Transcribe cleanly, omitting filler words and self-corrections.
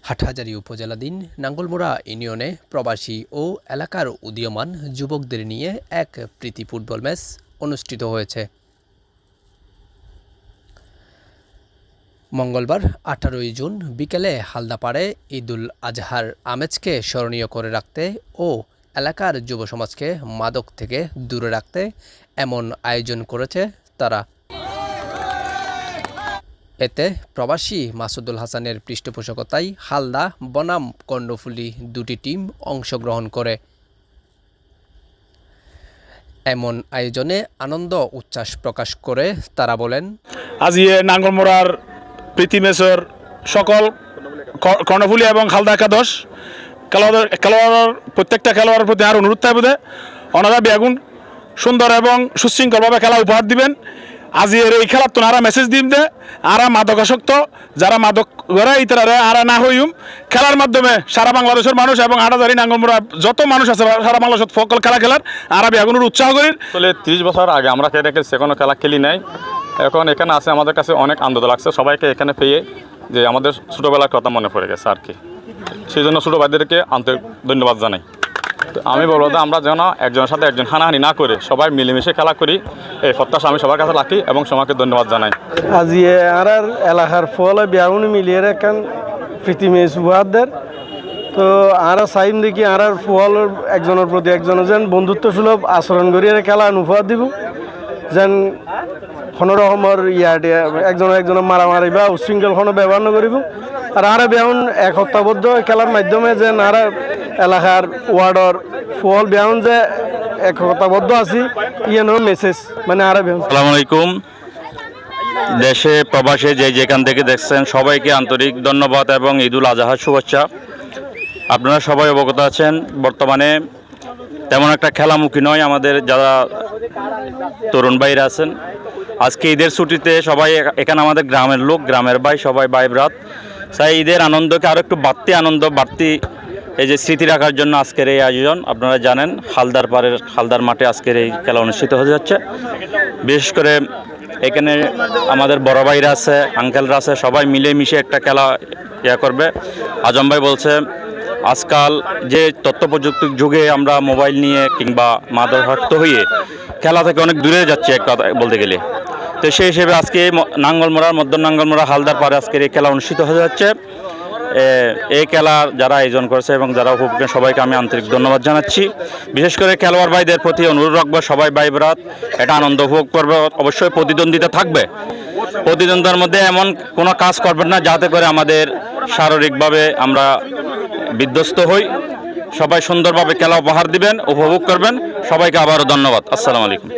হাটহাজারী উপজেলাধীন নাঙ্গলমোড়া ইউনিয়নে প্রবাসী ও এলাকার উদীয়মান যুবকদের নিয়ে এক প্রীতি ফুটবল ম্যাচ অনুষ্ঠিত হয়েছে। মঙ্গলবার 18 জুন বিকেলে হালদাপাড়ে ঈদুল আজহার আমেজকে স্মরণীয় করে রাখতে ও এলাকার যুব সমাজকে মাদক থেকে দূরে রাখতে এমন আয়োজন করেছে তারা। এতে প্রবাসী মাসুদুল হাসানের পৃষ্ঠপোষকতায় হালদা বনাম কর্ণফুলী দুটি টিম অংশগ্রহণ করে। এমন আয়োজনে আনন্দ উচ্ছ্বাস প্রকাশ করে তারা বলেন, আজ নাঙ্গলমোড়ার প্রীতি ম্যাচের সকল কর্ণফুলী এবং হালদা একাদশ খেলোয়াড়ের প্রত্যেকটা খেলোয়াড়ের প্রতি আর অনুরোধ থাকবে ওনারা বেগুন সুন্দর এবং সুশৃঙ্খলভাবে খেলা উপহার দিবেন। আজির এই খেলার তো আরা মেসেজ দিন দে আরা মাদকাসক্ত যারা মাদক ঘরে ইতারা আরা না হইম খেলার মাধ্যমে সারা বাংলাদেশের মানুষ এবং হাটহাজারী নাঙ্গলমোড়া যত মানুষ আছে সারা বাংলাদেশের সকল খেলা খেলার আরা বেগুনের উৎসাহ করি। আসলে 30 বছর আগে আমরা কোনো খেলা খেলি নাই, এখন এখানে আছে আমাদের কাছে অনেক আনন্দ লাগছে সবাইকে এখানে পেয়ে, যে আমাদের ছোটোবেলার কথা মনে পড়ে গেছে আর কি। সেই জন্য ছোটো ভাইদেরকে আন্তরিক ধন্যবাদ জানাই। আমি বলবো যে আমরা যেন একজনের সাথে একজন হানাহানি না করে সবাই মিলেমিশে খেলা করি, এই প্রত্যাশা আমি সবার কাছে রাখি এবং সবাইকে ধন্যবাদ জানাই। আজ আর এলাকার ফল বিয়াউন মিলিয়ে একখান প্রীতি ম্যাচ উপহারদের তো আর চাইম দেখি আর ফল একজনের প্রতি একজনের যেন বন্ধুত্ব সুলভ আচরণ করি খেলা উপহার দিব, যেন কোনো রকমের একজনের মারামারি বা উশৃঙ্খলখনো ব্যবহার নকরিব। আর বেউন এক সপ্তাহবদ্ধ খেলার মাধ্যমে যে আর এলাকার ওয়ার্ডর ফল বেউন যে এক সপ্তাহবদ্ধ আছি ইয়ানোর মেসেজ মানে আর বেউন। আসসালামু আলাইকুম। দেশে প্রবাসে যেখান থেকে দেখছেন সবাইকে আন্তরিক ধন্যবাদ এবং ঈদুল আজহার শুভেচ্ছা। আপনারা সবাই অবগত আছেন বর্তমানে তেমন একটা খেলামুখী নয় আমাদের যারা তরুণ ভাইরা আছেন। আজকে ঈদের ছুটিতে সবাই এখানে আমাদের গ্রামের লোক, গ্রামের ভাই, সবাই ভাই ব্রাত চাই ঈদের আনন্দকে আরও একটু বাড়তি এই যে স্মৃতি রাখার জন্য আজকের এই আয়োজন। আপনারা জানেন হালদার মাঠে আজকের এই খেলা অনুষ্ঠিত হতে যাচ্ছে। বিশেষ করে এখানে আমাদের বড় ভাইরা আছে, আঙ্কেলরা আছে, সবাই মিলেমিশে একটা খেলা করবে। আজম ভাই বলছে আজকাল যে তথ্য প্রযুক্তির যুগে আমরা মোবাইল নিয়ে কিংবা মাদকাসক্ত হয়ে খেলা থেকে অনেক দূরে যাচ্ছে এক কথা বলতে গেলে। তো সেই হিসেবে আজকে মধ্য নাঙ্গলমোড়া হালদার পাড়ে আজকের এই খেলা অনুষ্ঠিত হয়ে যাচ্ছে। এই খেলা যারা আয়োজন করেছে এবং যারা উপভোগ সবাইকে আমি আন্তরিক ধন্যবাদ জানাচ্ছি। বিশেষ করে খেলোয়াড় ভাইদের প্রতি অনুরোধ রাখবো সবাই ভাই ব্রাত এটা আনন্দ উপভোগ করবে। অবশ্যই প্রতিদ্বন্দ্বিতা থাকবে, প্রতিদ্বন্দ্বিতার মধ্যে এমন কোনো কাজ করবেন না যাতে করে আমাদের শারীরিকভাবে আমরা বিধ্বস্ত হই। সবাই সুন্দরভাবে খেলা উপহার দিবেন, উপভোগ করবেন। সবাইকে আবারও ধন্যবাদ। আসসালামু আলাইকুম।